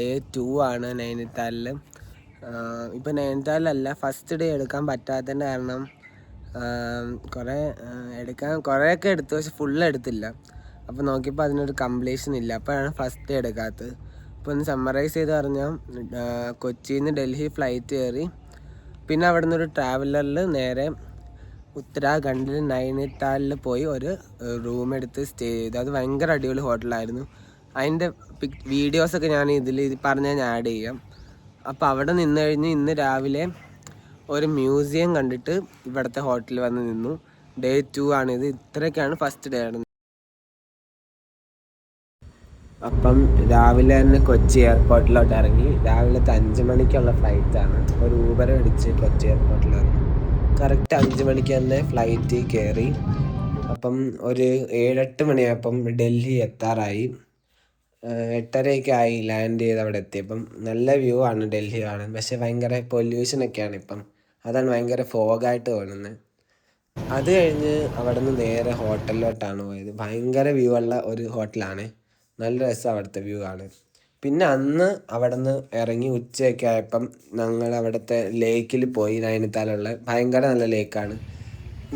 Day 2 ആണ് നൈനിത്താലിൽ. ഇപ്പോൾ നൈനിത്താലിലല്ല, first day എടുക്കാൻ പറ്റാത്തതിൻ്റെ കാരണം കുറേയൊക്കെ എടുത്തു, പക്ഷെ ഫുള്ള് എടുത്തില്ല. അപ്പോൾ നോക്കിയപ്പോൾ അതിനൊരു കംപ്ലീഷൻ ഇല്ല, അപ്പോഴാണ് ഫസ്റ്റ് ഡേ എടുക്കാത്തത്. അപ്പോൾ ഒന്ന് സമ്മറൈസ് ചെയ്ത് പറഞ്ഞാൽ കൊച്ചിയിൽ നിന്ന് ഡൽഹി ഫ്ലൈറ്റ് കയറി, പിന്നെ അവിടെ നിന്നൊരു ട്രാവലറിൽ നേരെ ഉത്തരാഖണ്ഡിൽ നൈനിത്താലിൽ പോയി ഒരു റൂം എടുത്ത് സ്റ്റേ ചെയ്തു. അത് ഭയങ്കര അടിപൊളി ഹോട്ടലായിരുന്നു. അതിൻ്റെ വീഡിയോസൊക്കെ ഞാൻ ഇതിൽ പറഞ്ഞാൽ ഞാൻ ആഡ് ചെയ്യാം. അപ്പോൾ അവിടെ നിന്ന് കഴിഞ്ഞ് ഇന്ന് രാവിലെ ഒരു മ്യൂസിയം കണ്ടിട്ട് ഇവിടുത്തെ ഹോട്ടലിൽ വന്ന് നിന്നു. ഡേ 2 ആണിത്. ഇത്രയൊക്കെയാണ് ഫസ്റ്റ് ഡേ ആണ്. അപ്പം രാവിലെ തന്നെ കൊച്ചി എയർപോർട്ടിലോട്ട് ഇറങ്ങി. രാവിലത്തെ 5 മണിക്കുള്ള ഫ്ലൈറ്റാണ്. ഒരു ഊബർ അടിച്ച് കൊച്ചി എയർപോർട്ടിൽ ഇറങ്ങി. കറക്റ്റ് 5 മണിക്ക് തന്നെ ഫ്ലൈറ്റിൽ കയറി. അപ്പം ഒരു 7-8 മണിയായപ്പം ഡൽഹി എത്താറായി. 8:30 ആയി ലാൻഡ് ചെയ്ത് അവിടെ എത്തിയപ്പം. നല്ല വ്യൂ ആണ് ഡൽഹി കാണാൻ, പക്ഷേ ഭയങ്കര പൊല്യൂഷനൊക്കെയാണ് ഇപ്പം. അതാണ് ഭയങ്കര ഫോഗായിട്ട് തോന്നുന്നത്. അത് കഴിഞ്ഞ് അവിടെ നിന്ന് നേരെ ഹോട്ടലിലോട്ടാണ് പോയത്. ഭയങ്കര വ്യൂ ഉള്ള ഒരു ഹോട്ടലാണ്. നല്ല രസം അവിടുത്തെ വ്യൂ ആണ്. പിന്നെ അന്ന് അവിടെ നിന്ന് ഇറങ്ങി ഉച്ചയൊക്കെ ആയപ്പം ഞങ്ങൾ അവിടുത്തെ ലേക്കിൽ പോയി. നൈനിത്താലുള്ള ഭയങ്കര നല്ല ലേക്കാണ്.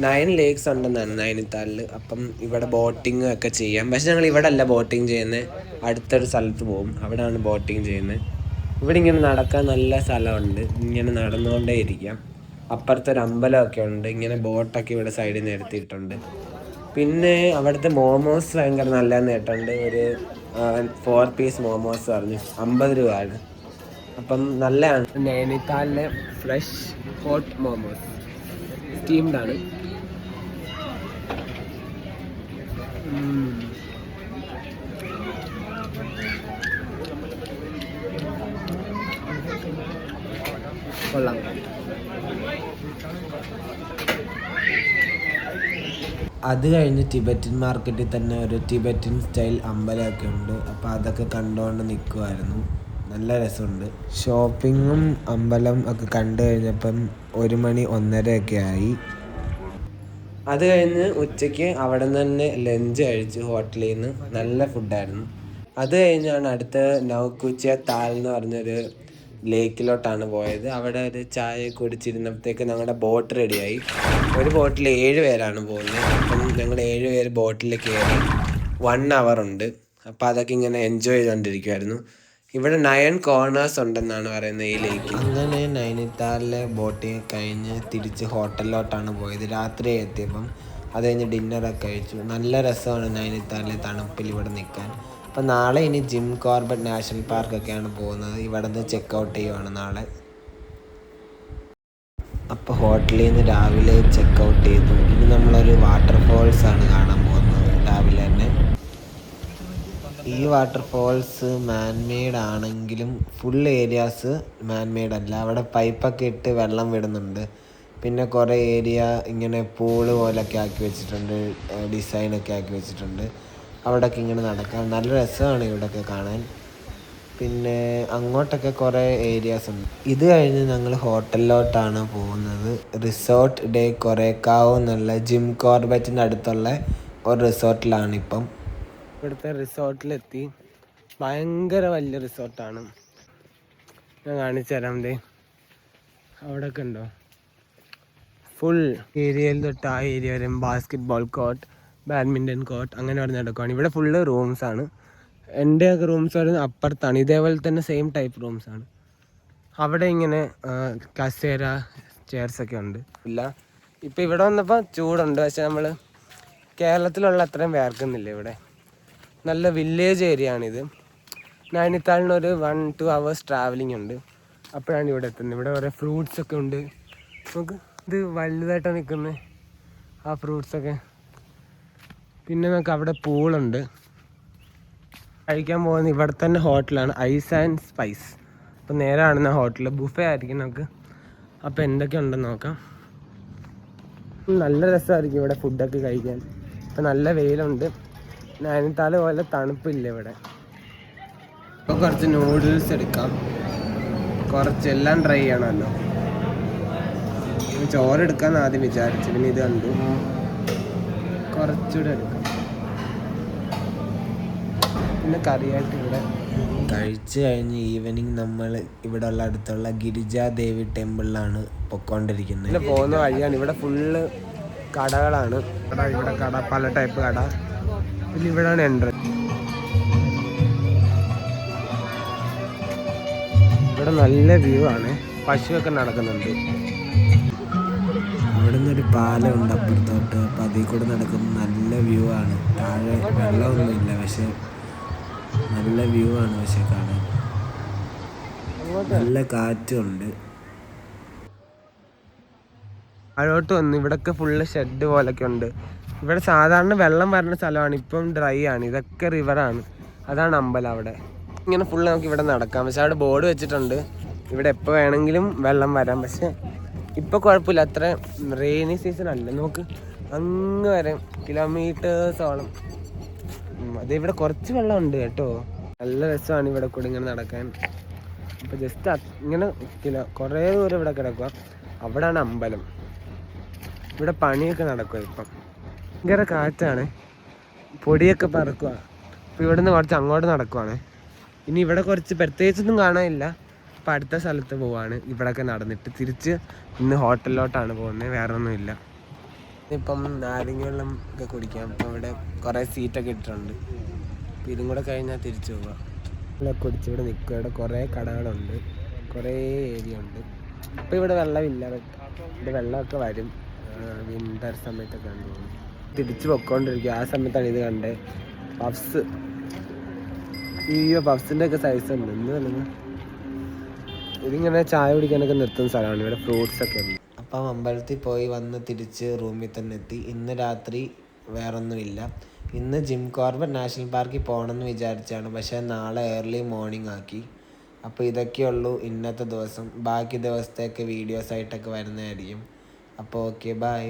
9 ലേക്സ് ഉണ്ടെന്നാണ് നൈനിത്താലിൽ. അപ്പം ഇവിടെ ബോട്ടിങ് ഒക്കെ ചെയ്യാം. പക്ഷെ ഞങ്ങൾ ഇവിടെ അല്ല ബോട്ടിങ് ചെയ്യുന്നത്, അടുത്തൊരു സ്ഥലത്ത് പോകും, അവിടെയാണ് ബോട്ടിങ് ചെയ്യുന്നത്. ഇവിടെ ഇങ്ങനെ നടക്കാൻ നല്ല സ്ഥലമുണ്ട്, ഇങ്ങനെ നടന്നുകൊണ്ടേ ഇരിക്കാം. അപ്പുറത്തൊരു അമ്പലമൊക്കെ ഉണ്ട്. ഇങ്ങനെ ബോട്ടൊക്കെ ഇവിടെ സൈഡിൽ നിന്ന് എടുത്തിട്ടുണ്ട്. പിന്നെ അവിടുത്തെ മോമോസ് ഭയങ്കര നല്ലതെന്ന് കേട്ടിട്ടുണ്ട്. ഒരു 4 പീസ് മോമോസ് പറഞ്ഞു 50 രൂപയാണ്. അപ്പം നല്ലതാണ്. നൈനിത്താലിലെ ഫ്രഷ് ഹോട്ട് മോമോസ് സ്റ്റീംഡാണ്. കൊള്ളാം. അത് കഴിഞ്ഞ് ടിബറ്റൻ മാർക്കറ്റിൽ തന്നെ ഒരു ടിബറ്റൻ സ്റ്റൈൽ അമ്പലമൊക്കെ ഉണ്ട്. അപ്പോൾ അതൊക്കെ കണ്ടുകൊണ്ട് നിൽക്കുമായിരുന്നു. നല്ല രസമുണ്ട്. ഷോപ്പിങ്ങും അമ്പലം ഒക്കെ കണ്ടു കഴിഞ്ഞപ്പം 1 മണി 1:30 ആയി. അത് കഴിഞ്ഞ് ഉച്ചയ്ക്ക് അവിടെ നിന്ന് തന്നെ ലഞ്ച് കഴിച്ചു ഹോട്ടലിൽ നിന്ന്. നല്ല ഫുഡായിരുന്നു. അത് കഴിഞ്ഞാണ് അടുത്ത നൗകുച്ചിയ താൽ എന്ന് പറഞ്ഞൊരു ലേക്കിലോട്ടാണ് പോയത്. അവിടെ ഒരു ചായ കുടിച്ചിരുന്നപ്പോഴത്തേക്ക് ഞങ്ങളുടെ ബോട്ട് റെഡിയായി. ഒരു ബോട്ടിൽ 7 പേരാണ് പോകുന്നത്. അപ്പം ഞങ്ങൾ 7 പേര് ബോട്ടിൽ കയറി. 1 hour ഉണ്ട്. അപ്പോൾ അതൊക്കെ ഇങ്ങനെ എൻജോയ് ചെയ്തുകൊണ്ടിരിക്കുമായിരുന്നു. ഇവിടെ 9 കോർണേഴ്സ് ഉണ്ടെന്നാണ് പറയുന്നത് ഈ ലേക്ക്. അങ്ങനെ നൈനിത്താലിലെ ബോട്ടിങ് കഴിഞ്ഞ് തിരിച്ച് ഹോട്ടലിലോട്ടാണ് പോയത്. രാത്രി എത്തിയപ്പം അത് കഴിഞ്ഞ് ഡിന്നറൊക്കെ കഴിച്ചു. നല്ല രസമാണ് നൈനിത്താലിലെ തണുപ്പിൽ ഇവിടെ നിൽക്കാൻ. അപ്പം നാളെ ഇനി ജിം കോർബറ്റ് നാഷണൽ പാർക്കൊക്കെയാണ് പോകുന്നത്. ഇവിടെ നിന്ന് ചെക്കൗട്ട് ചെയ്യുവാണ് നാളെ. അപ്പോൾ ഹോട്ടലിൽ നിന്ന് രാവിലെ ചെക്കൗട്ട് ചെയ്തു. ഇനി നമ്മളൊരു വാട്ടർഫോൾസാണ് കാണാൻ പോകുന്നത് രാവിലെ തന്നെ. ഈ വാട്ടർഫോൾസ് മാൻമെയ്ഡ് ആണെങ്കിലും ഫുൾ ഏരിയാസ് മാൻമെയ്ഡ് അല്ല. അവിടെ പൈപ്പൊക്കെ ഇട്ട് വെള്ളം വിടുന്നുണ്ട്. പിന്നെ കുറേ ഏരിയ ഇങ്ങനെ പൂള് പോലൊക്കെ ആക്കി വെച്ചിട്ടുണ്ട്, ഡിസൈനൊക്കെ ആക്കി വെച്ചിട്ടുണ്ട്. അവിടെയൊക്കെ ഇങ്ങനെ നടക്കാൻ നല്ല രസമാണ് ഇവിടെയൊക്കെ കാണാൻ. പിന്നെ അങ്ങോട്ടൊക്കെ കുറേ ഏരിയാസ് ഉണ്ട്. ഇത് കഴിഞ്ഞ് ഞങ്ങൾ ഹോട്ടലിലോട്ടാണ് പോകുന്നത്. റിസോർട്ട് ഡേ കൊറേക്കാവ് എന്നുള്ള ജിം കോർബറ്റിൻ്റെ അടുത്തുള്ള ഒരു റിസോർട്ടിലാണിപ്പം. ഇവിടുത്തെ റിസോർട്ടിലെത്തി. ഭയങ്കര വലിയ റിസോർട്ടാണ്. ഞാൻ കാണിച്ചു തരാം. അവിടെയൊക്കെ ഉണ്ടോ, ഫുൾ ഏരിയയിൽ തൊട്ട് ആ ഏരിയ വരെ basket ball court, badminton court അങ്ങനെ പറഞ്ഞ് നടക്കുവാണ്. ഇവിടെ ഫുള്ള് റൂംസാണ്. എൻ്റെയൊക്കെ റൂംസ് വരുന്നത് അപ്പുറത്താണ്. ഇതേപോലെ തന്നെ സെയിം ടൈപ്പ് റൂംസാണ്. അവിടെ ഇങ്ങനെ കസേര ചെയർസൊക്കെ ഉണ്ട്. ഇല്ല, ഇപ്പം ഇവിടെ വന്നപ്പോൾ ചൂടുണ്ട്, പക്ഷെ നമ്മൾ കേരളത്തിലുള്ള അത്രയും വേർക്കുന്നില്ല. ഇവിടെ നല്ല വില്ലേജ് ഏരിയ ആണിത്. നൈനിത്താലിനൊരു 1-2 hours ട്രാവലിംഗ് ഉണ്ട്. അപ്പോഴാണ് ഇവിടെ എത്തുന്നത്. ഇവിടെ കുറേ ഫ്രൂട്ട്സൊക്കെ ഉണ്ട്. നമുക്ക് ഇത് വലുതായിട്ടാണ് നിൽക്കുന്നത് ആ ഫ്രൂട്ട്സൊക്കെ. പിന്നെ നമുക്ക് അവിടെ പൂളുണ്ട്. കഴിക്കാൻ പോകുന്നത് ഇവിടെ തന്നെ ഹോട്ടലാണ്, ഐസ് ആൻഡ് സ്പൈസ്. അപ്പോൾ നേരെ കാണുന്ന ഹോട്ടൽ ബുഫേ ആയിരിക്കും നമുക്ക്. അപ്പോൾ എന്തൊക്കെ ഉണ്ടെന്ന് നോക്കാം. നല്ല രസമായിരിക്കും ഇവിടെ ഫുഡൊക്കെ കഴിക്കാൻ. ഇപ്പം നല്ല വെയിലുണ്ട്. നൈനിത്താൽ പോലെ തണുപ്പില്ല ഇവിടെ. അപ്പോൾ കുറച്ച് നൂഡിൽസ് എടുക്കാം. കുറച്ചെല്ലാം ട്രൈ ചെയ്യണമല്ലോ. ചോറെടുക്കാമെന്ന് ആദ്യം വിചാരിച്ചു, പിന്നെ ഇത് കണ്ടു. കുറച്ചുകൂടെ എടുക്കാം. പിന്നെ കറിയായിട്ട് ഇവിടെ കഴിച്ച് കഴിഞ്ഞ് ഈവനിങ് നമ്മൾ ഇവിടെ ഉള്ള അടുത്തുള്ള ഗിരിജാദേവി ടെമ്പിളിലാണ് പൊക്കോണ്ടിരിക്കുന്നത്. പോകുന്ന വഴിയാണ്. ഇവിടെ ഫുള്ള് കടകളാണ്. ഇവിടെ കട, പല ടൈപ്പ് കട. പിന്നെ ഇവിടെയാണ് എൻട്രൻസ്. ഇവിടെ നല്ല വ്യൂ ആണ്. പശുവൊക്കെ നടക്കുന്നുണ്ട്. ഇവിടെ നിന്നൊരു പാലമുണ്ട് അപ്പുറത്തോട്ട്. അപ്പം അതിൽ കൂടെ നടക്കുമ്പോൾ നല്ല വ്യൂ ആണ്. താഴെ വെള്ളമൊന്നുമില്ല, പക്ഷെ നല്ല വ്യൂ ആണ്. പക്ഷെ കാണാൻ നല്ല കാറ്റുണ്ട്. താഴോട്ട് വന്ന് ഇവിടൊക്കെ ഫുള്ള് ഷെഡ് പോലൊക്കെ ഉണ്ട്. ഇവിടെ സാധാരണ വെള്ളം വരുന്ന സ്ഥലമാണ്, ഇപ്പം ഡ്രൈ ആണ്. ഇതൊക്കെ റിവറാണ്. അതാണ് അമ്പലം. അവിടെ ഇങ്ങനെ ഫുള്ള് നമുക്ക് ഇവിടെ നടക്കാം. പക്ഷെ അവിടെ ബോർഡ് വെച്ചിട്ടുണ്ട്, ഇവിടെ എപ്പോൾ വേണമെങ്കിലും വെള്ളം വരാം. പക്ഷെ ഇപ്പോൾ കുഴപ്പമില്ല, അത്ര റെയിനി സീസൺ അല്ല. നമുക്ക് അങ്ങ് വരെ കിലോമീറ്റേഴ്സോളം. അത് ഇവിടെ കുറച്ച് വെള്ളമുണ്ട് കേട്ടോ. നല്ല രസമാണ് ഇവിടെ കൂടെ ഇങ്ങനെ നടക്കാൻ. അപ്പോൾ ജസ്റ്റ് ഇങ്ങനെ കുറേ ദൂരം ഇവിടെ കിടക്കുക. അവിടെയാണ് അമ്പലം. ഇവിടെ പണിയൊക്കെ നടക്കുക. ഇപ്പം ഭയങ്കര കാറ്റാണ്, പൊടിയൊക്കെ പറക്കുക. അപ്പോൾ ഇവിടെ നിന്ന് കുറച്ച് അങ്ങോട്ട് നടക്കുവാണ്. ഇനി ഇവിടെ കുറച്ച് പ്രത്യേകിച്ചൊന്നും കാണാനില്ല. അപ്പം അടുത്ത സ്ഥലത്ത് പോവാണ്. ഇവിടെയൊക്കെ നടന്നിട്ട് തിരിച്ച് ഇന്ന് ഹോട്ടലിലോട്ടാണ് പോകുന്നത്. വേറെ ഒന്നുമില്ല. ഇപ്പം നാരങ്ങ വെള്ളം ഒക്കെ കുടിക്കാം. അപ്പം ഇവിടെ കുറേ സീറ്റൊക്കെ ഇട്ടിട്ടുണ്ട്. അപ്പോൾ ഇതും കൂടെ കഴിഞ്ഞാൽ തിരിച്ചു പോവാം. ഇവിടെ കുടിച്ച് ഇവിടെ നിൽക്കുക. ഇവിടെ കുറേ കടകളുണ്ട്, കുറേ ഏരിയ ഉണ്ട്. ഇപ്പോൾ ഇവിടെ വെള്ളമില്ല. ഇവിടെ വെള്ളമൊക്കെ വരും വിൻ്റർ സമയത്തൊക്കെ കണ്ടു. തിരിച്ച് പൊക്കോണ്ടിരിക്കുക. ആ സമയത്താണ് ഇത് കണ്ടത്. പഫ്സ്. പഫ്സിൻ്റെ ഒക്കെ സൈസ് ഉണ്ട്. എന്ത് പറയുന്നത്, ഇതിങ്ങനെ ചായ കുടിക്കാനൊക്കെ നിർത്തുന്ന സ്ഥലമാണ്. ഇവിടെ ഫ്രൂട്ട്സ് ഒക്കെ ഉണ്ട്. അപ്പം അമ്പലത്തിൽ പോയി വന്ന് തിരിച്ച് റൂമിൽ തന്നെ എത്തി. ഇന്ന് രാത്രി വേറൊന്നുമില്ല. ഇന്ന് ജിം കോർബറ്റ് നാഷണൽ പാർക്കിൽ പോകണമെന്ന് വിചാരിച്ചാണ്, പക്ഷേ നാളെ ഏർലി മോർണിംഗ് ആക്കി. അപ്പോൾ ഇതൊക്കെയുള്ളൂ ഇന്നത്തെ ദിവസം. ബാക്കി ദിവസത്തേക്ക് വീഡിയോസായിട്ടൊക്കെ വരുന്നതായിരിക്കും. അപ്പോൾ ഓക്കെ, ബൈ.